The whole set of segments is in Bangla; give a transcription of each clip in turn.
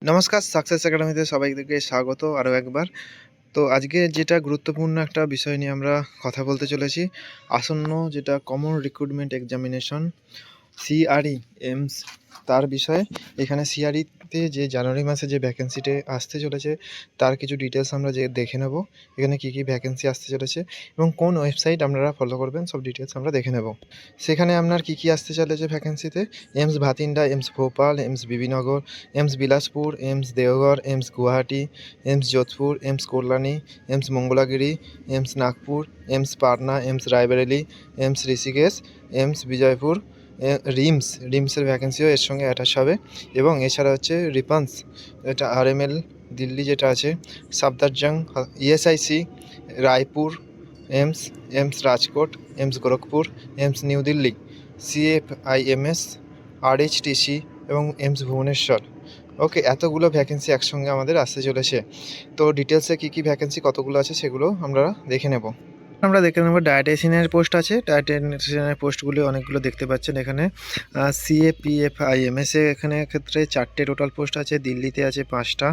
নমস্কার, সাকসেস একাডেমিতে সবাইকে স্বাগত আরও একবার। তো আজকে যেটা গুরুত্বপূর্ণ একটা বিষয় নিয়ে আমরা কথা বলতে চলেছি, আসন্ন যেটা common recruitment examination CRE AIIMS তার বিষয়ে। এখানে সিআরইতে যে জানুয়ারি মাসে যে ভ্যাকেন্সিটি আসতে চলেছে তার কিছু ডিটেলস আমরা দেখে নেব। এখানে কী কী ভ্যাকেন্সি আসতে চলেছে এবং কোন ওয়েবসাইট আপনারা ফলো করবেন, সব ডিটেলস আমরা দেখে নেব। সেখানে আপনার কী কী আসতে চলেছে ভ্যাকেন্সিতে: AIIMS Bathinda, AIIMS Bhopal, AIIMS Bibinagar, AIIMS Bilaspur, AIIMS Deoghar, AIIMS Guwahati, AIIMS Jodhpur, AIIMS Kalyani, AIIMS Mangalagiri, AIIMS Nagpur, AIIMS Patna, AIIMS Raebareli, AIIMS Rishikesh, AIIMS Vijaypur, রিমসের ভ্যাকেন্সিও এর সঙ্গে অ্যাটাচ হবে। এবং এছাড়া হচ্ছে রিপন্স, এটা আরএমএল দিল্লি যেটা আছে, Safdarjung, ESIC Raipur, AIIMS Rajkot, AIIMS Gorakhpur, AIIMS New Delhi, CFIMS, RHTC এবং এমস ভুবনেশ্বর। ওকে, এতগুলো ভ্যাকেন্সি একসঙ্গে আমাদের আসতে চলেছে। তো ডিটেলসে কী কী ভ্যাকেন্সি কতগুলো আছে সেগুলো আমরা দেখে নেব। আমরা দেখে নেব ডায়েটিশিয়ানের পোস্ট আছে। ডায়েটিশিয়ানের পোস্টগুলি অনেকগুলো দেখতে পাচ্ছেন এখানে। সিএপিএফআইএমএসে এখানে ক্ষেত্রে 4টে টোটাল পোস্ট আছে, দিল্লিতে আছে 5টা।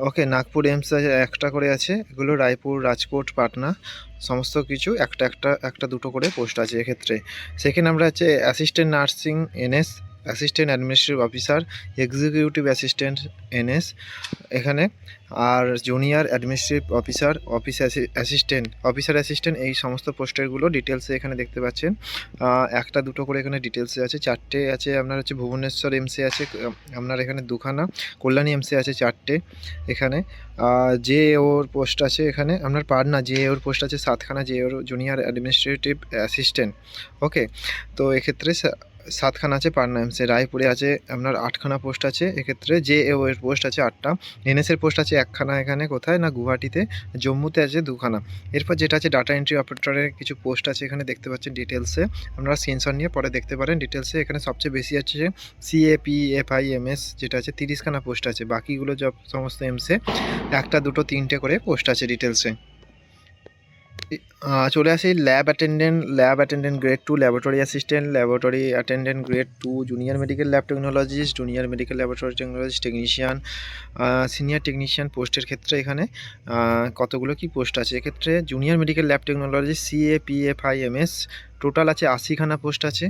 ওকে, নাগপুর এমস আছে 1টা করে আছে, এগুলো রায়পুর, রাজকোট, পাটনা সমস্ত কিছু একটা দুটো করে পোস্ট আছে এক্ষেত্রে। সেখানে আমরা হচ্ছে assistant nursing NS, assistant administrative officer, executive assistant NS এখানে, আর junior administrative officer, officer assistant, এই সমস্ত পোস্টেরগুলো ডিটেলসে এখানে দেখতে পাচ্ছেন। একটা দুটো করে এখানে ডিটেলসে আছে। 4টে আছে আপনার হচ্ছে ভুবনেশ্বর এমসে আছে আপনার এখানে 2খানা, কল্যাণী এমসে আছে 4টে এখানে। যে ওর পোস্ট আছে এখানে আপনার পাটনা যে ওর পোস্ট আছে 7খানা, যে ওর জুনিয়র অ্যাডমিনিস্ট্রেটিভ অ্যাসিস্ট্যান্ট। ওকে, তো এক্ষেত্রে 7খানা আছে পাটনা এমসে। রায়পুরে আছে আপনার 8খানা পোস্ট আছে এক্ষেত্রে, যে ওর পোস্ট আছে 8টা। এনএসের পোস্ট আছে 1খানা, এখানে কোথায় না গুয়াহাটিতে। জম্মুতে আছে 2খানা। এরপর যেটা আছে ডাটা এন্ট্রি অপারেটরের কিছু পোস্ট আছে এখানে দেখতে পাচ্ছেন ডিটেলসে, আপনারা স্ক্রিনশট নিয়ে পরে দেখতে পারেন ডিটেলসে। এখানে সবচেয়ে বেশি আছে সিএপিএফআইএমএস যেটা আছে 30খানা পোস্ট আছে, বাকিগুলো সমস্ত এমসে 1টা 2টো 3টে করে পোস্ট আছে ডিটেলসে। চলে আসি lab attendant grade 2, laboratory assistant, laboratory attendant grade 2, junior medical lab technologist, junior medical laboratory technologist, technician, senior technician পোস্টের ক্ষেত্রে এখানে কতগুলো কি পোস্ট আছে এক্ষেত্রে। Junior medical lab technologist CAPFIMS total আছে 80খানা পোস্ট আছে।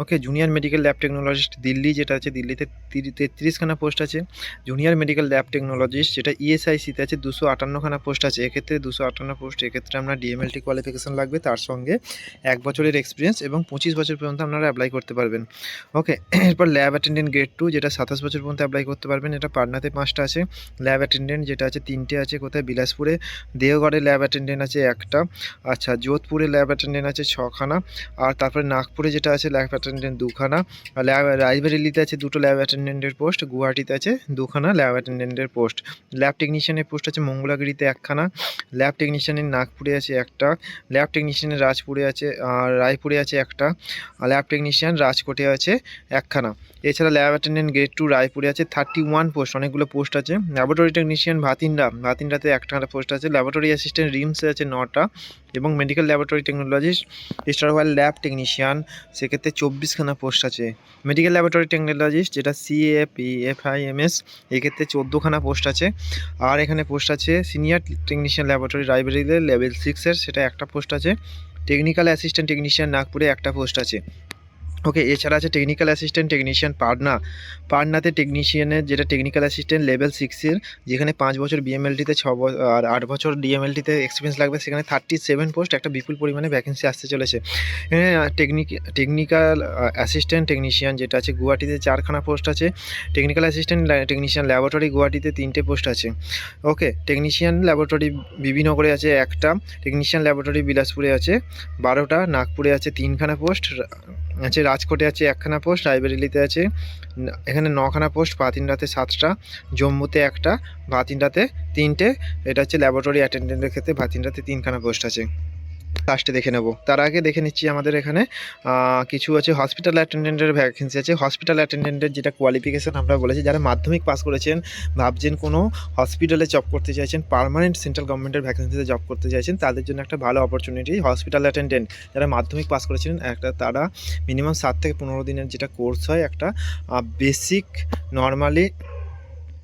Okay, junior medical lab technologist Delhi যেটা আছে, দিল্লিতে 33খানা পোস্ট আছে। জুনিয়র মেডিকেল ল্যাব টেকনোলজিস্ট যেটা ইএসআইসিতে আছে 258খানা পোস্ট আছে এক্ষেত্রে। 258 পোস্ট এক্ষেত্রে আপনার ডিএমএলটি কোয়ালিফিকেশান লাগবে, তার সঙ্গে 1 বছরের এক্সপিরিয়েন্স এবং 25 বছর পর্যন্ত আপনারা অ্যাপ্লাই করতে পারবেন। ওকে, এরপর ল্যাব অ্যাটেন্ডেন্ট গ্রেড 2 যেটা 27 বছর পর্যন্ত অ্যাপ্লাই করতে পারবেন, এটা পাটনাতে 5টা আছে। ল্যাব অ্যাটেন্ডেন্ট যেটা আছে 3টে আছে, কোথায় বিলাসপুরে। দেওঘরে ল্যাব অ্যাটেন্ডেন্ট আছে 1টা। আচ্ছা, যোধপুরে ল্যাব অ্যাটেন্ডেন্ট আছে 6খানা। আর তারপরে নাগপুরে যেটা আছে ল্যাব অ্যাটেন্ডেন্ট 2খানা। রায়বেরেলিতে আছে 2টো ল্যাব অ্যাটেন্ডেন্টের পোস্ট, গুয়াহাটিতে আছে 2খানা ল্যাব অ্যাটেন্ডেন্টের পোস্ট। ল্যাব টেকনিশিয়ানের পোস্ট আছে মঙ্গলাগিরিতে 1খানা, ল্যাব টেকনিশিয়ানের নাগপুরে আছে 1টা, ল্যাব টেকনিশিয়ানের রাজপুরে আছে, আর রায়পুরে আছে 1টা, ল্যাব টেকনিশিয়ান রাজকোটে আছে 1খানা। এছাড়া ল্যাব অ্যাটেন্ডেন্ট গ্রেড 2 রায়পুরে আছে 31 পোস্ট, অনেকগুলো পোস্ট আছে। ল্যাবরেটরি টেকনিশিয়ান ভাতিন্ডাতে 1টা পোস্ট আছে। ল্যাবরেটরি অ্যাসিস্ট্যান্ট রিমসে আছে 9টা এবং মেডিকেল ল্যাবরেটরি টেকনোলজিস্ট স্টারওয়াল ল্যাব টেকনিশিয়ান সেক্ষেত্রে 24খানা পোস্ট আছে। মেডিকেল ল্যাবরেটরি টেকনোলজিস্ট যেটা সিএপিএফআইএমএস এক্ষেত্রে 14খানা পোস্ট আছে। আর এখানে পোস্ট আছে সিনিয়র টেকনিশিয়ান ল্যাবরেটরি রায়বেরিলিতে লেভেল 6-এর, সেটা 1টা পোস্ট আছে। টেকনিক্যাল অ্যাসিস্ট্যান্ট টেকনিশিয়ান নাগপুরে 1টা পোস্ট আছে। ওকে, এছাড়া আছে টেকনিক্যাল অ্যাসিস্ট্যান্ট টেকনিশিয়ান পাটনাতে টেকনিশিয়ানের যেটা টেকনিক্যাল অ্যাসিস্ট্যান্ট লেভেল 6-এর, যেখানে 5 বছর বিএমএলটিতে 6 বছর আর 8 বছর ডিএমএলটিতে এক্সপিরিয়েন্স লাগবে, সেখানে 37 পোস্ট, একটা বিপুল পরিমাণে ভ্যাকেন্সি আসতে চলেছে। এখানে টেকনিক্যাল অ্যাসিস্ট্যান্ট টেকনিশিয়ান যেটা আছে গুয়াহাটিতে 4খানা পোস্ট আছে। টেকনিক্যাল অ্যাসিস্ট্যান্ট টেকনিশিয়ান ল্যাবরেটরি গুয়াহাটিতে 3টে পোস্ট আছে। ওকে, টেকনিশিয়ান ল্যাবরেটরি বিবিনগরে আছে 1টা, টেকনিশিয়ান ল্যাবরেটরি বিলাসপুরে আছে 12টা, নাগপুরে আছে 3খানা পোস্ট আছে, রাজকোটে আছে 1খানা পোস্ট, রায়বেরেলিতে আছে এখানে 9খানা পোস্ট, ভাতিন্ডাতে 7টা, জম্মুতে 1টা, ভাতিন্ডাতে 3টে। এটা হচ্ছে ল্যাবরেটরি অ্যাটেন্ডেন্টের ক্ষেত্রে ভাতিন্ডাতে 3খানা পোস্ট আছে। লাস্টে দেখে নেব, তার আগে দেখে নিচ্ছি আমাদের এখানে কিছু আছে হসপিটাল অ্যাটেন্ডেন্টের ভ্যাকেন্সি আছে। হসপিটাল অ্যাটেন্ডেন্টের যেটা কোয়ালিফিকেশান আমরা বলেছি, যারা মাধ্যমিক পাস করেছেন, ভাবছেন কোনো হসপিটালে জব করতে চাইছেন, পার্মানেন্ট সেন্ট্রাল গভর্নমেন্টের ভ্যাকেন্সিতে জব করতে চাইছেন, তাদের জন্য একটা ভালো অপরচুনিটি হসপিটাল অ্যাটেন্ডেন্ট। যারা মাধ্যমিক পাস করেছেন তারা মিনিমাম 7 থেকে 15 দিনের যেটা কোর্স হয়, একটা বেসিক নর্মালি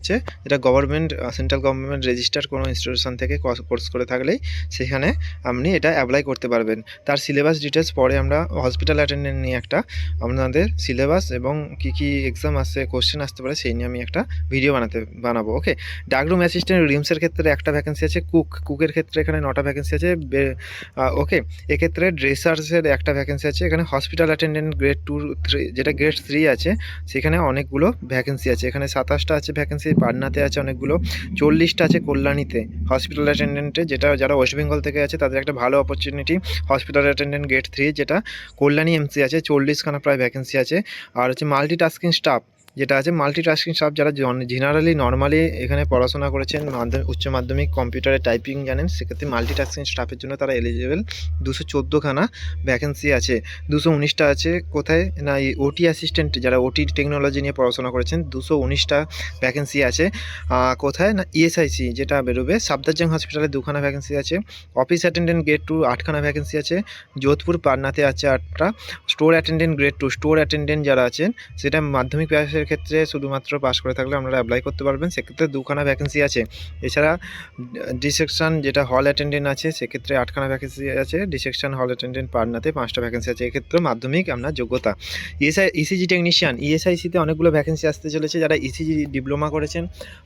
হচ্ছে যেটা গভর্নমেন্ট সেন্ট্রাল গভর্নমেন্ট রেজিস্টার কোনো ইনস্টিটিউশন থেকে কোর্স করে থাকলেই সেখানে আপনি এটা অ্যাপ্লাই করতে পারবেন। তার সিলেবাস ডিটেলস পরে আমরা হসপিটাল অ্যাটেন্ডেন্ট নিয়ে একটা আপনাদের সিলেবাস এবং কী কী এক্সাম আসছে, কোশ্চেন আসতে পারে সেই নিয়ে আমি একটা ভিডিও বানাবো। ওকে, ডার্করুম অ্যাসিস্ট্যান্ট রিমসের ক্ষেত্রে একটা ভ্যাকেন্সি আছে, কুকের ক্ষেত্রে এখানে 9টা ভ্যাকেন্সি আছে। ওকে, এক্ষেত্রে ড্রেসার্সের একটা ভ্যাকেন্সি আছে। এখানে হসপিটাল অ্যাটেন্ডেন্ট গ্রেড 2 3 যেটা গ্রেড 3 আছে সেখানে অনেকগুলো ভ্যাকেন্সি আছে। এখানে 27টা আছে ভ্যাকেন্সি, পাটনাতে আছে অনেকগুলো, 40টা আছে কল্যাণীতে হসপিটাল অ্যাটেন্ডেন্টে, যেটা যারা ওয়েস্ট বেঙ্গল থেকে আছে তাদের একটা ভালো অপরচুনিটি। হসপিটাল অ্যাটেন্ডেন্ট গ্রেড 3 যেটা কল্যাণী এমসি আছে, 40খানা প্রায় ভ্যাকেন্সি আছে। আর হচ্ছে মাল্টিটাস্কিং স্টাফ যেটা আছে, মাল্টিটাস্কিং স্টাফ যারা জেনারেলি নর্মালি এখানে পড়াশোনা করেছেন, উচ্চ মাধ্যমিক কম্পিউটারে টাইপিং জানেন, সেক্ষেত্রে মাল্টিটাস্কিং স্টাফের জন্য তারা এলিজিবল। 214খানা ভ্যাকেন্সি আছে। 219টা আছে কোথায় না এই ওটি অ্যাসিস্ট্যান্ট, যারা ওটি টেকনোলজি নিয়ে পড়াশোনা করেছেন 219টা ভ্যাকেন্সি আছে। কোথায় না ইএসআইসি যেটা বেরোবে, সাফদারজাং হসপিটালে 2খানা ভ্যাকেন্সি আছে। অফিস অ্যাটেন্ডেন্ট গ্রেড 2 8খানা ভ্যাকেন্সি আছে। যোধপুর পাটনাতে আছে 8টা। Store attendant grade 2, store attendant যারা আছেন সেটা মাধ্যমিক পাসের ক্ষেত্রে শুধুমাত্র পাস করে থাকলে আপনারা অ্যাপ্লাই করতে পারবেন, সেক্ষেত্রে 2খানা ভ্যাকেন্সি আছে। এছাড়া ডিসেকশন যেটা হল অ্যাটেন্ডেন্ট আছে সেক্ষেত্রে 8খানা ভ্যাকেন্সি আছে। ডিসেকশন হল অ্যাটেন্ডেন্ট পাটনাতে 5টা ভ্যাকেন্সি আছে, এক্ষেত্রে মাধ্যমিক আপনার যোগ্যতা। ইসিজি টেকনিশিয়ান, ইএসআইসিতে অনেকগুলো ভ্যাকেন্সি আসতে চলেছে। যারা ইসিজি ডিপ্লোমা করেছেন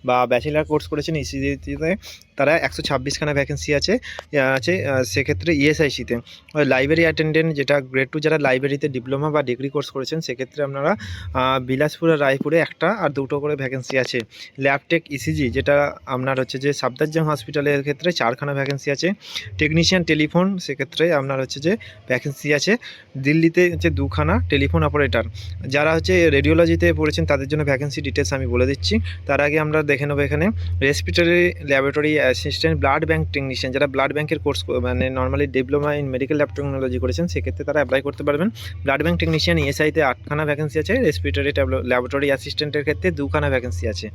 বা ব্যাচেলার কোর্স করেছেন ইসিজিতে, তারা 126খানা ভ্যাকেন্সি আছে সেক্ষেত্রে ইএসআইসিতে। লাইব্রেরি অ্যাটেন্ডেন্ট যেটা গ্রেড 2, যারা লাইব্রেরিতে ডিপ্লোমা বা ডিগ্রি কোর্স করেছেন সেক্ষেত্রে আপনারা বিলাসপুর আর রায়পুরে 1টা আর 2টো করে ভ্যাকেন্সি আছে। ল্যাবটেক ইসিজি যেটা আপনার হচ্ছে যে সাফদারজাং হসপিটালের ক্ষেত্রে 4খানা ভ্যাকেন্সি আছে। টেকনিশিয়ান টেলিফোন সেক্ষেত্রে আপনার হচ্ছে যে ভ্যাকেন্সি আছে। দিল্লিতে হচ্ছে 2খানা টেলিফোন অপারেটর। যারা হচ্ছে রেডিওলজিতে পড়েছেন তাদের জন্য ভ্যাকেন্সি ডিটেলস আমি বলে দিচ্ছি। তার আগে আমরা দেখে নেবো এখানে respiratory laboratory assistant blood bank technician, যারা ব্লাড ব্যাঙ্কের কোর্স মানে normally diploma in medical lab technology করেছেন সেক্ষেত্রে তারা অ্যাপ্লাই করতে পারবেন। ব্লাড ব্যাঙ্ক টেকনিশিয়ান ইএসআইতে 8খানা ভ্যাকেন্সি আছে। রেসপিরেটরি ল্যাবরেটরি অ্যাসিস্ট্যান্টের ক্ষেত্রে 2খানা ভ্যাকেন্সি আছে।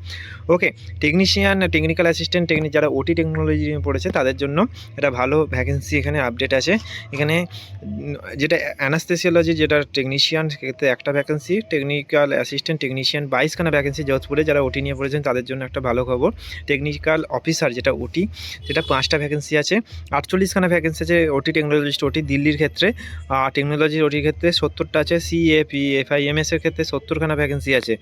ওকে, টেকনিশিয়ান টেকনিক্যাল অ্যাসিস্ট্যান্ট যারা ওটি টেকনোলজি নিয়ে পড়েছে তাদের জন্য এটা ভালো ভ্যাকেন্সি এখানে আপডেট আছে। এখানে যেটা অ্যানাস্থেসিওলজি যেটা টেকনিশিয়ান সেক্ষেত্রে 1টা ভ্যাকেন্সি। টেকনিক্যাল অ্যাসিস্ট্যান্ট টেকনিশিয়ান 22খানা ভ্যাকেন্সি যোধপুরে, যারা ওটি নিয়ে পড়েছেন তাদের জন্য একটা ভালো খবর। টেকনিক্যাল অফিসার যেটা ওটি যেটা 5টা ভ্যাকেন্সি আছে। 48খানা ভ্যাকেন্সি আছে ওটি টেকনোলজিস্ট ওটি দিল্লির ক্ষেত্রে। টেকনোলজির ওটির ক্ষেত্রে 70টা আছে। CAPFIMS এর ক্ষেত্রে 70খানা ভ্যাকেন্সি আছে।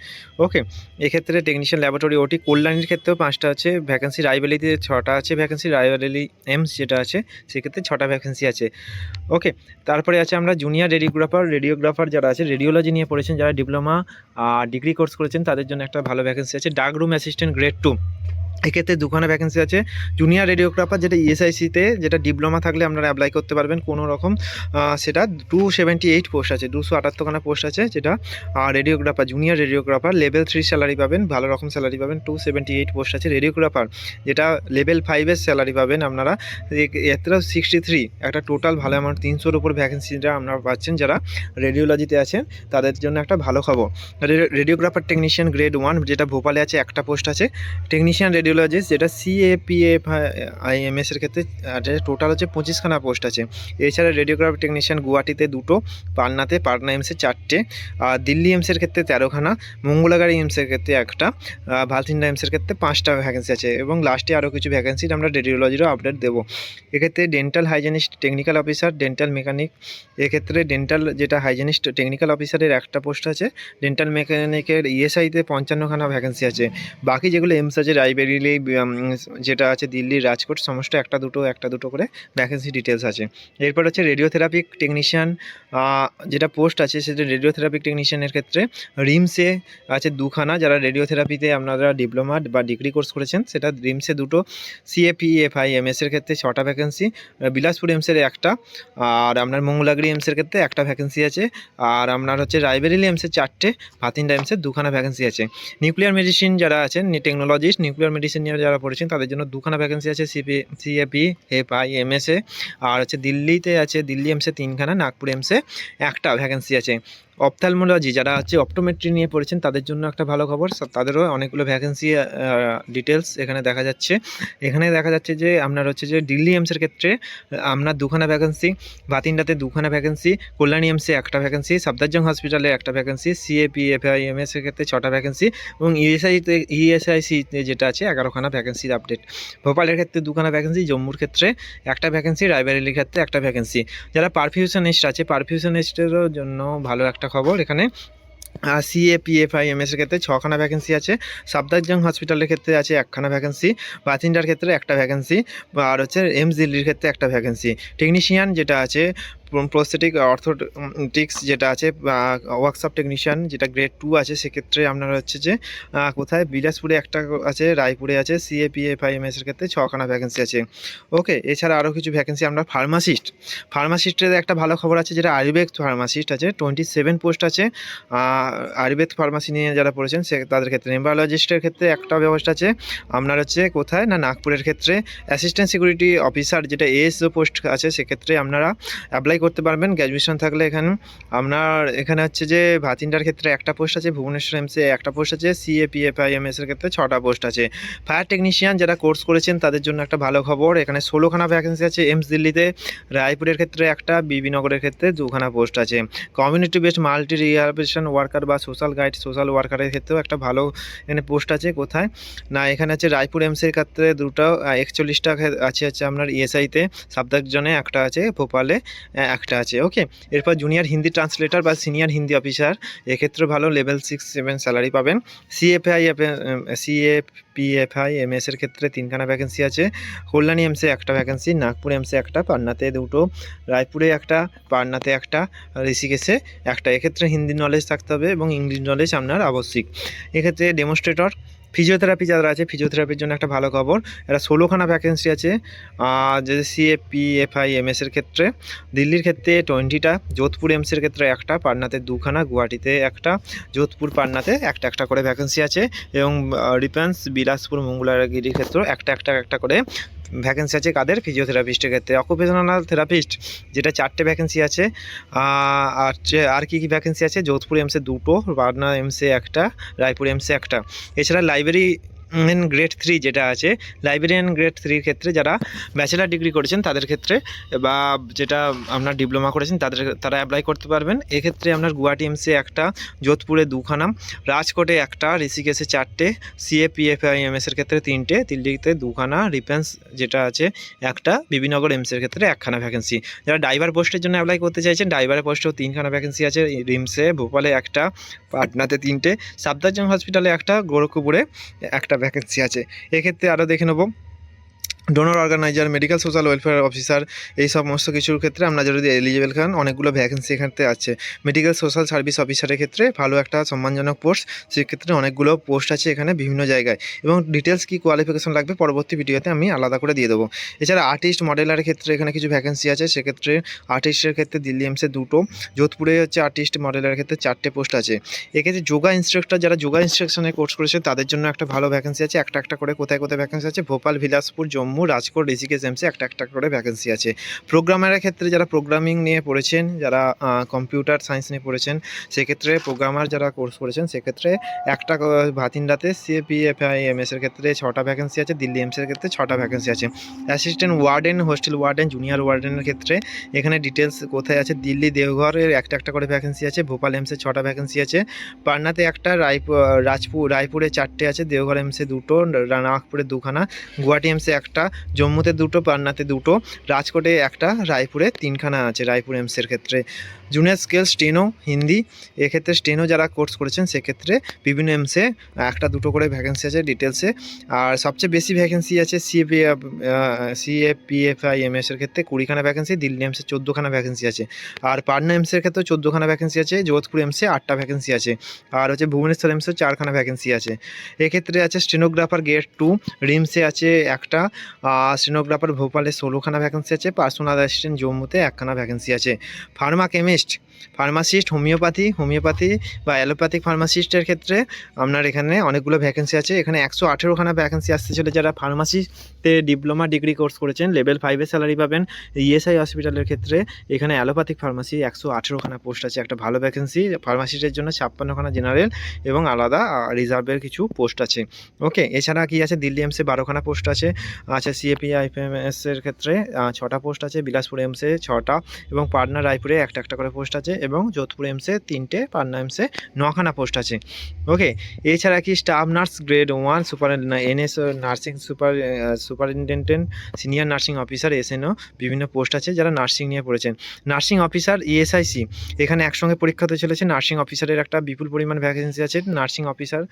ওকে, এক্ষেত্রে টেকনিশিয়ান ল্যাবরেটরি ওটি কল্যাণীর ক্ষেত্রেও 5টা আছে ভ্যাকেন্সি। রায়বেরিলিতে 6টা আছে ভ্যাকেন্সি। রায়বেরিলি এমস যেটা আছে সেক্ষেত্রে 6টা ভ্যাকেন্সি আছে। ওকে, তারপরে আছে আমরা জুনিয়র রেডিওগ্রাফার যারা আছে রেডিওলজি নিয়ে পড়েছেন, যারা ডিপ্লোমা ডিগ্রি কোর্স করেছেন তাদের জন্য একটা ভালো ভ্যাকেন্সি আছে। ডার্করুম অ্যাসিস্ট্যান্ট গ্রেড 2 এক্ষেত্রে 2খানা ভ্যাকেন্সি আছে। জুনিয়র রেডিওগ্রাফার যেটা ইএসআইসিতে যেটা ডিপ্লোমা থাকলে আপনারা অ্যাপ্লাই করতে পারবেন কোনো রকম, সেটা 278 পোস্ট আছে, 278খানা পোস্ট আছে। যেটা radiographer junior radiographer level 3 salary পাবেন, ভালো রকম স্যালারি পাবেন। 278 পোস্ট আছে। রেডিওগ্রাফার যেটা লেভেল 5-এর স্যালারি পাবেন আপনারা, এতেও 63, একটা টোটাল ভালো অ্যামাউন্ট 300-র উপর ভ্যাকেন্সিটা আপনারা পাচ্ছেন যারা রেডিওলজিতে আছেন তাদের জন্য একটা ভালো খবর। রেডিওগ্রাফার টেকনিশিয়ান গ্রেড 1 যেটা ভোপালে আছে 1টা পোস্ট আছে। টেকনিশিয়ান রেডিওলজিস্ট যেটা CAPFIMS এর ক্ষেত্রে টোটাল হচ্ছে 25খানা পোস্ট আছে। এছাড়া রেডিওগ্রাফি টেকনিশিয়ান গুয়াহাটিতে 2টো, পাটনা এমসে 4টে, দিল্লি এমসের ক্ষেত্রে 13খানা, মঙ্গলাগাড়ি এমসের ক্ষেত্রে 1টা, ভালথিন্ডা এমসের ক্ষেত্রে 5টা ভ্যাকেন্সি আছে। এবং লাস্টে আরও কিছু ভ্যাকেন্সি আমরা রেডিওলজিরও আপডেট দেবো। এক্ষেত্রে dental hygienist technical officer, dental mechanic, এক্ষেত্রে ডেন্টাল যেটা হাইজেনিস্ট টেকনিক্যাল অফিসারের 1টা পোস্ট আছে। ডেন্টাল মেকানিকের ইএসআইতে 55খানা ভ্যাকেন্সি আছে। বাকি যেগুলো এমস আছে রায়বেরিলি যেটা আছে দিল্লির রাজকোট সমস্ত 1টা 2টো করে ভ্যাকেন্সি ডিটেলস আছে। এরপর হচ্ছে রেডিওথেরাপিক টেকনিশিয়ান যেটা পোস্ট আছে সেটা রেডিওথেরাপিক টেকনিশিয়ানের ক্ষেত্রে রিমসে আছে 2খানা, যারা রেডিওথেরাপিতে আপনারা ডিপ্লোমা বা ডিগ্রি কোর্স করেছেন সেটা রিমসে 2টো। CAPFIMS এর ক্ষেত্রে 6টা ভ্যাকেন্সি। বিলাসপুর এমসের 1টা, আর আপনার মঙ্গলাগিরি এমসের ক্ষেত্রে 1টা ভ্যাকেন্সি আছে। আর আপনার হচ্ছে রায়বেরিলি এমসের 4টে, ভাতিন্ডা এমসের 2খানা ভ্যাকেন্সি আছে। নিউক্লিয়ার মেডিসিন যারা আছেন টেকনোলজিস্ট নিউক্লিয়ার মেডিসিন নিয়ে যারা পড়েছেন তাদের জন্য 2খানা ভ্যাকেন্সি আছে CAPFIMS-এ। আর হচ্ছে দিল্লিতে আছে দিল্লি এমসে 3খানা, নাগপুর এমসে 1টা ভ্যাকেন্সি আছে। অপথ্যালমোলজি যারা হচ্ছে অপটোমেট্রি নিয়ে পড়েছেন তাদের জন্য একটা ভালো খবর, তাদেরও অনেকগুলো ভ্যাকেন্সি ডিটেলস এখানে দেখা যাচ্ছে। এখানে দেখা যাচ্ছে যে আপনার হচ্ছে যে দিল্লি এমসের ক্ষেত্রে আপনার দুখানা ভ্যাকেন্সি, বাতিন্ডাতে দুখানা ভ্যাকেন্সি, কল্যাণী এমসে একটা ভ্যাকেন্সি, সাফদারজং হসপিটালে একটা ভ্যাকেন্সি, সিএপিএফআইএমএস এর ক্ষেত্রে 6টা ভ্যাকেন্সি এবং ইএসআইসিতে যেটা আছে 11খানা ভ্যাকেন্সির আপডেট। ভোপালের ক্ষেত্রে দুখানা ভ্যাকেন্সি, জম্মুর ক্ষেত্রে একটা ভ্যাকেন্সি, রায়বেরেলির ক্ষেত্রে একটা ভ্যাকেন্সি। যারা পারফিউশনিস্ট আছে পারফিউশনিস্টেরও জন্য ভালো একটা খবর, এখানে সিএপিএফআইএমএস এর ক্ষেত্রে 6খানা ভ্যাকেন্সি আছে, সাফদারজং হসপিটালের ক্ষেত্রে আছে 1খানা ভ্যাকেন্সি, বাথিন্ডার ক্ষেত্রে একটা ভ্যাকেন্সি, আর হচ্ছে এমস দিল্লির ক্ষেত্রে একটা ভ্যাকেন্সি। টেকনিশিয়ান যেটা আছে প্রস্থেটিক অর্থোটিক্স যেটা আছে ওয়ার্কশপ টেকনিশিয়ান যেটা গ্রেড 2 আছে, সেক্ষেত্রে আপনার হচ্ছে যে কোথায় বিলাসপুরে একটা আছে, রায়পুরে আছে। সিএপিএফআইএমএস এর ক্ষেত্রে 6খানা ভ্যাকেন্সি আছে। ওকে, এছাড়া আরও কিছু ভ্যাকেন্সি আমরা ফার্মাসিস্টের একটা ভালো খবর আছে, যেটা আয়ুর্বেদ ফার্মাসিস্ট আছে 27 পোস্ট আছে। আয়ুর্বেদ ফার্মাসি নিয়ে যারা পড়েছেন তাদের ক্ষেত্রে। এম্বায়োলজিস্টের ক্ষেত্রে একটা ব্যবস্থা আছে আপনার হচ্ছে কোথায় না নাগপুরের ক্ষেত্রে। অ্যাসিস্ট্যান্ট সিকিউরিটি অফিসার যেটা এএসও পোস্ট আছে, সেক্ষেত্রে আপনারা অ্যাপ্লাই করতে পারবেন গ্র্যাজুয়েশন থাকলে। এখানে হচ্ছে যে ভাতিন্ডার ক্ষেত্রে একটা পোস্ট আছে, ভুবনেশ্বর এমসে একটা পোস্ট আছে, সিএপিএফআইএমএস এর ক্ষেত্রে 6টা পোস্ট আছে। ফায়ার টেকনিশিয়ান যারা কোর্স করেছেন তাদের জন্য একটা ভালো খবর, এখানে 16খানা ভ্যাকেন্সি আছে এমস দিল্লিতে, রায়পুরের ক্ষেত্রে একটা, বিবিনগরের ক্ষেত্রে 2খানা পোস্ট আছে। Community based multi rehabilitation worker বা সোশ্যাল গাইড সোশ্যাল ওয়ার্কারের ক্ষেত্রেও একটা ভালো এখানে পোস্ট আছে। কোথায় না এখানে আছে রায়পুর এমসের ক্ষেত্রে দুটো, 41টা আছে হচ্ছে আপনার ইএসআইতে, সাফদারজংয়ে একটা আছে, ভোপালে একটা আছে। ওকে, এরপর জুনিয়র হিন্দি ট্রান্সলেটর বা সিনিয়র হিন্দি অফিসার, এক্ষেত্রে ভালো লেভেল 6-7 স্যালারি পাবেন। সিএপিএফআইএমএস এর ক্ষেত্রে 3খানা ভ্যাকেন্সি আছে, কল্যাণী এমসে একটা ভ্যাকেন্সি, নাগপুর এমসে একটা, পাটনাতে দুটো, রায়পুরে একটা, পাটনাতে একটা, ঋষিকেশে একটা। এক্ষেত্রে হিন্দি নলেজ থাকতে হবে এবং ইংলিশ নলেজ আপনার আবশ্যিক। এক্ষেত্রে ডেমনস্ট্রেটর, ফিজিওথেরাপি যারা আছে ফিজিওথেরাপির জন্য একটা ভালো খবর, এরা 16খানা ভ্যাকেন্সি আছে যে সিএপিএফআইএমএস এর ক্ষেত্রে। দিল্লির ক্ষেত্রে 20টা, যোধপুর এমসের ক্ষেত্রে একটা, পাটনাতে 2খানা, গুয়াহাটিতে একটা, যোধপুর পাটনাতে একটা একটা করে ভ্যাকেন্সি আছে এবং ডিফেন্স বিলাসপুর মঙ্গলাগিরির ক্ষেত্রেও একটা করে ভ্যাকেন্সি আছে। কাদের? ফিজিওথেরাপিস্টের ক্ষেত্রে। অকুপেশনাল থেরাপিস্ট যেটা 4টে ভ্যাকেন্সি আছে। আর কী ভ্যাকেন্সি আছে? যোধপুর এমসে 2টো, পাটনা এমসে একটা, রায়পুর এমসে একটা। এছাড়া লাইব্রেরিয়ান গ্রেড 3 যেটা আছে, লাইব্রেরিয়ান গ্রেড 3-র ক্ষেত্রে যারা ব্যাচেলার ডিগ্রি করেছেন তাদের ক্ষেত্রে বা যেটা আপনার ডিপ্লোমা করেছেন তারা অ্যাপ্লাই করতে পারবেন। এক্ষেত্রে আপনার গুয়াহাটি এমসে একটা, যোধপুরে 2খানা, রাজকোটে একটা, ঋষিকেশে 4টে, সিএপিএফআইএমএস এর ক্ষেত্রে 3টে, দিল্লিতে 2খানা, ডিফেন্স যেটা আছে একটা, বিবিনগর এমসের ক্ষেত্রে 1খানা ভ্যাকেন্সি। যারা ড্রাইভার পোস্টের জন্য অ্যাপ্লাই করতে চাইছেন, ড্রাইভারের পোস্টেও 3খানা ভ্যাকেন্সি আছে, রিমসে, ভোপালে একটা, পাটনাতে 3টে, সাফদারজং হসপিটালে একটা, গোরখপুরে একটা ভ্যাকেন্সি আছে। এক্ষেত্রে আরও দেখে নেব donor organiser, medical social welfare officer, এই সমস্ত কিছুর ক্ষেত্রে আপনারা যদি এলিজিবল খান অনেকগুলো ভ্যাকেন্সি এখানে আছে। মেডিকেল সোশ্যাল সার্ভিস অফিসারের ক্ষেত্রে ভালো একটা সম্মানজনক পোস্ট, সেক্ষেত্রে অনেকগুলো পোস্ট আছে এখানে বিভিন্ন জায়গায় এবং ডিটেলস কী কোয়ালিফিকেশন লাগবে পরবর্তী ভিডিওতে আমি আলাদা করে দিয়ে দেবো। এছাড়া আর্টিস্ট মডেলারের ক্ষেত্রে এখানে কিছু ভ্যাকেন্সি আছে, সেক্ষেত্রে আর্টিস্টের ক্ষেত্রে দিল্লি এমসে 2টো, যোধপুরে হচ্ছে আর্টিস্ট মডেলারের ক্ষেত্রে 4টে পোস্ট আছে। এক্ষেত্রে যোগা ইনস্ট্রাক্টর যারা যোগা ইনস্ট্রাকশনের কোর্স করেছে তাদের জন্য একটা ভালো ভ্যাকেন্সি আছে, একটা করে। কোথায় ভ্যাকেন্সি আছে? ভোপাল, বিলাসপুর, জম্মু, রাজকোট, ঋষিকেশ এমসে একটা করে ভ্যাকেন্সি আছে। প্রোগ্রামারের ক্ষেত্রে যারা প্রোগ্রামিং নিয়ে পড়েছেন, যারা কম্পিউটার সায়েন্স নিয়ে পড়েছেন, সেক্ষেত্রে প্রোগ্রামার যারা কোর্স করেছেন সেক্ষেত্রে একটা, ভাতিন্ডাতে সিএপিএফআইএমএস এর ক্ষেত্রে 6টা ভ্যাকেন্সি আছে, দিল্লি এমসের ক্ষেত্রে 6টা ভ্যাকেন্সি আছে। Assistant warden, hostel warden, junior ওয়ার্ডেনের ক্ষেত্রে এখানে ডিটেলস কোথায় আছে? দিল্লি, দেওঘরের একটা করে ভ্যাকেন্সি আছে, ভোপাল এমসে 6টা ভ্যাকেন্সি আছে, পাটনাতে একটা, রায়পুরে 4টে আছে, দেওঘর এমসে 2টো, নাগপুরে 2খানা, গুয়াহাটি এমসে একটা, জম্মুতে 2টো, পাটনাতে 2টো, রাজকোটে একটা, রায়পুরে 3খানা আছে রায়পুর এমসের ক্ষেত্রে। জুনিয়র স্কেল স্টেনো হিন্দি, এক্ষেত্রে স্টেনো যারা কোর্স করেছেন সেক্ষেত্রে বিভিন্ন এমসে 1-2 করে ভ্যাকেন্সি আছে ডিটেলসে। আর সবচেয়ে বেশি ভ্যাকেন্সি আছে সিএপিএফআইএমএস এর ক্ষেত্রে 20খানা ভ্যাকেন্সি, দিল্লি এমসে 14খানা ভ্যাকেন্সি আছে, আর পাটনা এমসের ক্ষেত্রে 14খানা ভ্যাকেন্সি আছে, যোধপুর এমসে 8টা ভ্যাকেন্সি আছে, আর হচ্ছে ভুবনেশ্বর এমসে 4খানা ভ্যাকেন্সি আছে। এক্ষেত্রে আছে স্টেনোগ্রাফার গ্রেড 2, রিমসে আছে একটা, স্টেনোগ্রাফার ভোপালে 16খানা ভ্যাকেন্সি আছে, পার্সোনাল অ্যাসিস্ট্যান্ট জম্মুতে 1খানা ভ্যাকেন্সি আছে। ফার্মাকেমিস্ট, ফার্মাসিস্ট, হোমিওপ্যাথি বা অ্যালোপ্যাথিক ফার্মাসিস্টের ক্ষেত্রে আপনার এখানে অনেকগুলো ভ্যাকেন্সি আছে। এখানে 118খানা ভ্যাকেন্সি আসতে চলে। যারা ফার্মাসিতে ডিপ্লোমা ডিগ্রি কোর্স করেছেন লেভেল 5-এর স্যালারি পাবেন। ইএসআই হসপিটালের ক্ষেত্রে এখানে অ্যালোপ্যাথিক ফার্মাসি 118খানা পোস্ট আছে, একটা ভালো ভ্যাকেন্সি। ফার্মাসিস্টের জন্য 56খানা জেনারেল এবং আলাদা রিজার্ভের কিছু পোস্ট আছে। ওকে, এছাড়া কি আছে, দিল্লি এমসে 12খানা পোস্ট আছে। আচ্ছা, সিএপিআইএমএস এর ক্ষেত্রে 6টা পোস্ট আছে, বিলাসপুর এমসে 6টা এবং পাটনা রায়পুরে একটা করে পোস্ট আছে এবং যোধপুর এমসে 3টে, পাটনা এমসে 9খানা পোস্ট আছে। ওকে, এছাড়া কি staff nurse grade 1 NS nursing superintendent, senior nursing officer SNO বিভিন্ন পোস্ট আছে যারা নার্সিং নিয়ে পড়েছেন। নার্সিং অফিসার ইএসআইসি এখানে একসঙ্গে পরীক্ষা হতে চলেছে। নার্সিং অফিসারের একটা বিপুল পরিমাণ ভ্যাকেন্সি আছে। নার্সিং অফিসার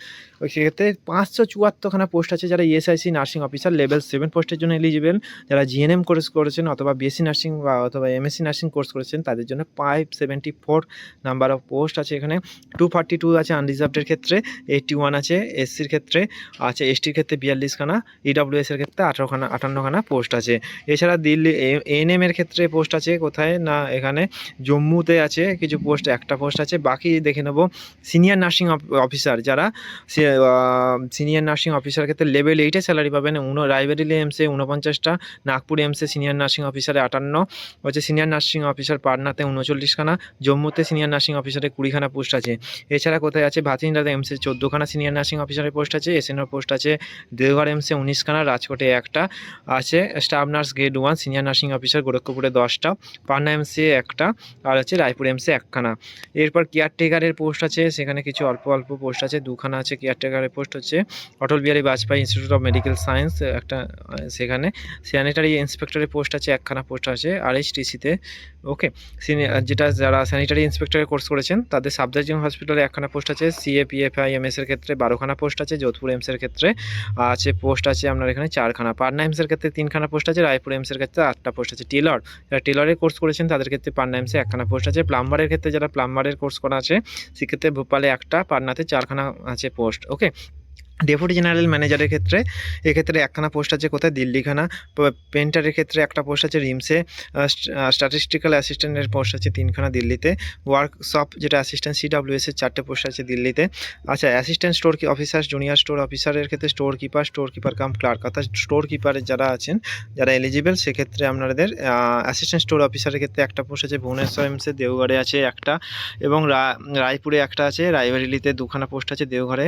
ওই সেক্ষেত্রে 574খানা পোস্ট আছে। যারা ইএসআইসি নার্সিং অফিসার লেভেল 7 পোস্টের জন্য এলিজিবল। যারা জিএনএম কোর্স করেছেন অথবা বিএসসি নার্সিং বা অথবা এমএসসি নার্সিং কোর্স করেছেন তাদের জন্য 574 নাম্বার অফ পোস্ট আছে। এখানে 242 আছে আনরিজার্ভডের ক্ষেত্রে, 81 আছে এসসির ক্ষেত্রে, আছে এসটির ক্ষেত্রে 42খানা, ইডব্লিউএস এর ক্ষেত্রে 58খানা পোস্ট আছে। এছাড়া দিল্লি এএনএম এর ক্ষেত্রে পোস্ট আছে কোথায় না, এখানে জম্মুতে আছে কিছু পোস্ট, একটা পোস্ট আছে। বাকি দেখে নেব সিনিয়র নার্সিং অফিসার, যারা সিনিয়র নার্সিং অফিসার ক্ষেত্রে লেভেল 8-এ স্যালারি পাবেন। রায়বেরিলি এমসে 49টা, নাগপুর এমসে সিনিয়র নার্সিং অফিসারে 58 হচ্ছে, সিনিয়র নার্সিং অফিসার পাটনাতে 39খানা, জম্মুতে সিনিয়র নার্সিং অফিসারে 20খানা পোস্ট আছে। এছাড়া কোথায় আছে, ভাতিন্দাতে এমসে 14খানা সিনিয়র নার্সিং অফিসারের পোস্ট আছে, এসএনও পোস্ট আছে। দেওঘর এমসে 19খানা, রাজকোটে একটা আছে। Staff nurse grade 1 senior nursing officer গোরখপুরে 10টা, পাটনা এমসে একটা, আর হচ্ছে রায়পুর এমসে 1খানা। এরপর কেয়ারটেকারের পোস্ট আছে, সেখানে কিছু অল্প পোস্ট আছে, 2খানা আছে। কেয়ারটেকারের পোস্ট হচ্ছে Atal Bihari Vajpayee institute of medical science একটা, সেখানে স্যানিটারি ইন্সপেক্টরের পোস্ট আছে, 1খানা পোস্ট আছে আরএইচটিসিতে। ওকে, যারা স্যানিটারি ইন্সপেক্টরের কোর্স করেছেন তাদের সাবজার্জিং হসপিটালে 1খানা পোস্ট আছে। সিএপিএফআইএমএস এর ক্ষেত্রে 12খানা পোস্ট আছে। যোধপুর এমস এর ক্ষেত্রে আছে পোস্ট আছে আপনার এখানে 4খানা। পাটনা এমস এর ক্ষেত্রে 3খানা পোস্ট আছে। রায়পুর এমস এর ক্ষেত্রে 8টা পোস্ট আছে। যারা টেলরের কোর্স করেছেন তাদের ক্ষেত্রে পাটনা এমসে 1খানা পোস্ট আছে। প্লাম্বারের ক্ষেত্রে যারা প্লাম্বারের কোর্স করা আছে সেক্ষেত্রে ভোপালে 1টা, পাটনাতে 4খানা আছে পোস্ট। ওকে, ডেপুটি জেনারেল ম্যানেজারের ক্ষেত্রে এক্ষেত্রে 1খানা পোস্ট আছে কোথায়, দিল্লিখানা। পেন্টারের ক্ষেত্রে 1টা পোস্ট আছে রিমসে। স্ট্যাটিস্টিক্যাল অ্যাসিস্ট্যান্টের পোস্ট আছে 3খানা দিল্লিতে। ওয়ার্কশপ যেটা অ্যাসিস্ট্যান্ট সিডব্লিউএস এর 4টে পোস্ট আছে দিল্লিতে। আচ্ছা, assistant store officer, junior store অফিসারের ক্ষেত্রে স্টোর কিপার কাম ক্লার্ক, অর্থাৎ স্টোর কিপারের যারা আছেন যারা এলিজিবল সেক্ষেত্রে আপনাদের অ্যাসিস্ট্যান্ট স্টোর অফিসারের ক্ষেত্রে 1টা পোস্ট আছে। ভুবনেশ্বর এমসে, দেওঘরে আছে 1টা এবং রায়পুরে 1টা আছে। রায়বেরিলিতে 2খানা পোস্ট আছে। দেওঘরে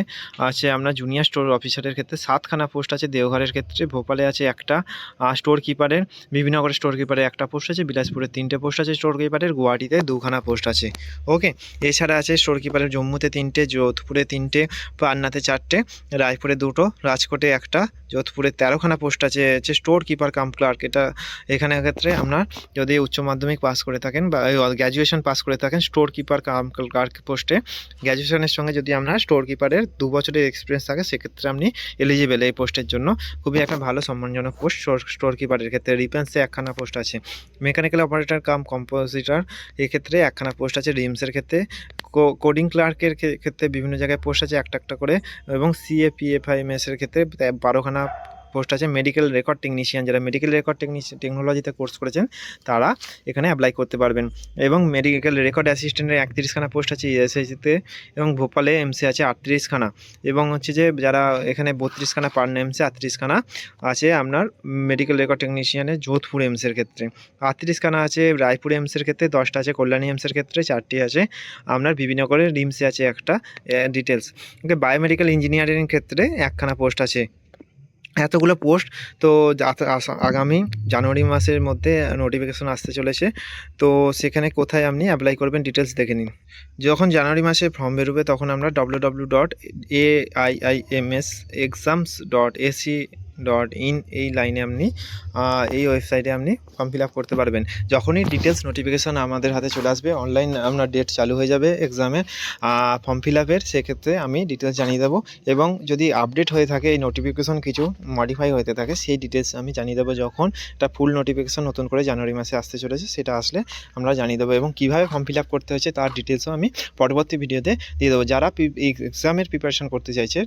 আছে আপনার জুনিয়র স্টোর অফিসারের ক্ষেত্রে 7খানা পোস্ট আছে দেওঘরের ক্ষেত্রে। ভোপালে আছে 1টা স্টোর কিপারের, বিভিন্নগরের স্টোর কিপারে 1টা পোস্ট আছে। বিলাসপুরে 3টে পোস্ট আছে স্টোর কিপারের। গুয়াহাটিতে 2খানা পোস্ট আছে। ওকে, এছাড়া আছে স্টোর কিপারের জম্মুতে 3টে, যোধপুরে 3টে, পাটনাতে 4টে, রায়পুরে 2টো, রাজকোটে 1টা, যোধপুরে 13খানা পোস্ট আছে স্টোর কিপার কাম ক্লার্ক। এখানে ক্ষেত্রে আপনার যদি উচ্চ মাধ্যমিক পাস করে থাকেন বা গ্র্যাজুয়েশন পাস করে থাকেন, স্টোর কিপার কাম ক্লার্ক পোস্টে গ্র্যাজুয়েশনের সঙ্গে যদি আপনার স্টোর কিপারের 2 বছরের এক্সপিরিয়েন্স থাকে সেক্ষেত্রে আপনি এলিজিবল এই পোস্টের জন্য। খুবই একটা ভালো সম্মানজনক পোস্ট স্টোর কিপারের ক্ষেত্রে। রিপেন্সে 1খানা পোস্ট আছে। মেকানিক্যাল অপারেটর কাম কম্পোজিটর এক্ষেত্রে 1খানা পোস্ট আছে। রিমসের ক্ষেত্রে কোডিং ক্লার্কের ক্ষেত্রে বিভিন্ন জায়গায় পোস্ট আছে একটা করে, এবং সিএপিএফআইএমএস এর ক্ষেত্রে 12খানা পোস্ট আছে। মেডিকেল রেকর্ড টেকনিশিয়ান, যারা মেডিকেল রেকর্ড টেকনোলজিতে কোর্স করেছেন তারা এখানে অ্যাপ্লাই করতে পারবেন। এবং মেডিকেল রেকর্ড অ্যাসিস্ট্যান্টের 31খানা পোস্ট আছে ইএসআইসিতে, এবং ভোপালে এমসি আছে 38খানা, এবং হচ্ছে যে যারা এখানে 32খানা, পাটনা এমসে 38খানা আছে আপনার মেডিকেল রেকর্ড টেকনিশিয়ানের। যোধপুর এমসের ক্ষেত্রে 38খানা আছে। রায়পুর এমসের ক্ষেত্রে 10টা আছে। কল্যাণী এমসের ক্ষেত্রে 4টি আছে আপনার। বিভিন্ন করে রিমসে আছে 1টা। ডিটেলস ওকে, বায়োমেডিক্যাল ইঞ্জিনিয়ারিং ক্ষেত্রে 1খানা পোস্ট আছে। এতগুলো পোস্ট তো আগামী জানুয়ারি মাসের মধ্যে নোটিফিকেশন আসতে চলেছে। তো সেখানে কোথায় আপনি অ্যাপ্লাই করবেন ডিটেলস দেখে নিন। যখন জানুয়ারি মাসে ফর্ম বেরোবে তখন আমরা www.aiimsexams.ac.in এই লাইনে আপনি এই ওয়েবসাইটে আপনি ফর্ম ফিল আপ করতে পারবেন। যখনই ডিটেলস নোটিফিকেশান আমাদের হাতে চলে আসবে, অনলাইন আপনার ডেট চালু হয়ে যাবে এক্সামের ফর্ম ফিল আপের, সেক্ষেত্রে আমি ডিটেলস জানিয়ে দেবো। এবং যদি আপডেট হয়ে থাকে এই নোটিফিকেশান কিছু মডিফাই হতে থাকে, সেই ডিটেলস আমি জানিয়ে দেবো যখন একটা ফুল নোটিফিকেশান নতুন করে জানুয়ারি মাসে আসতে চলেছে সেটা আসলে আমরা জানিয়ে দেবো। এবং কীভাবে ফর্ম ফিল আপ করতে হচ্ছে তার ডিটেলসও আমি পরবর্তী ভিডিওতে দিয়ে দেবো। যারা এই এক্সামের প্রিপারেশান করতে চাইছে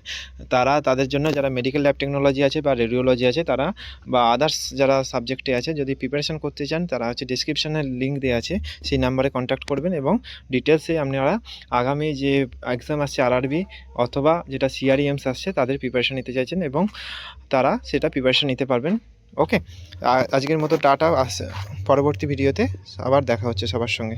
তাদের জন্য, যারা মেডিকেল ল্যাব টেকনোলজি আছে বা রেডিওলজি আছে তারা বা আদার্স যারা সাবজেক্টে আছে যদি প্রিপারেশান করতে চান তারা হচ্ছে ডিসক্রিপশানে লিঙ্ক দেওয়া আছে, সেই নাম্বারে কন্ট্যাক্ট করবেন এবং ডিটেলসে আপনারা আগামী যে এক্সাম আসছে আরআরবি অথবা যেটা সিআরইএমস আসছে তাদের প্রিপারেশান নিতে চাইছেন এবং তারা সেটা প্রিপারেশান নিতে পারবেন। ওকে, আজকের মতো টাটা, পরবর্তী ভিডিওতে আবার দেখা হচ্ছে সবার সঙ্গে।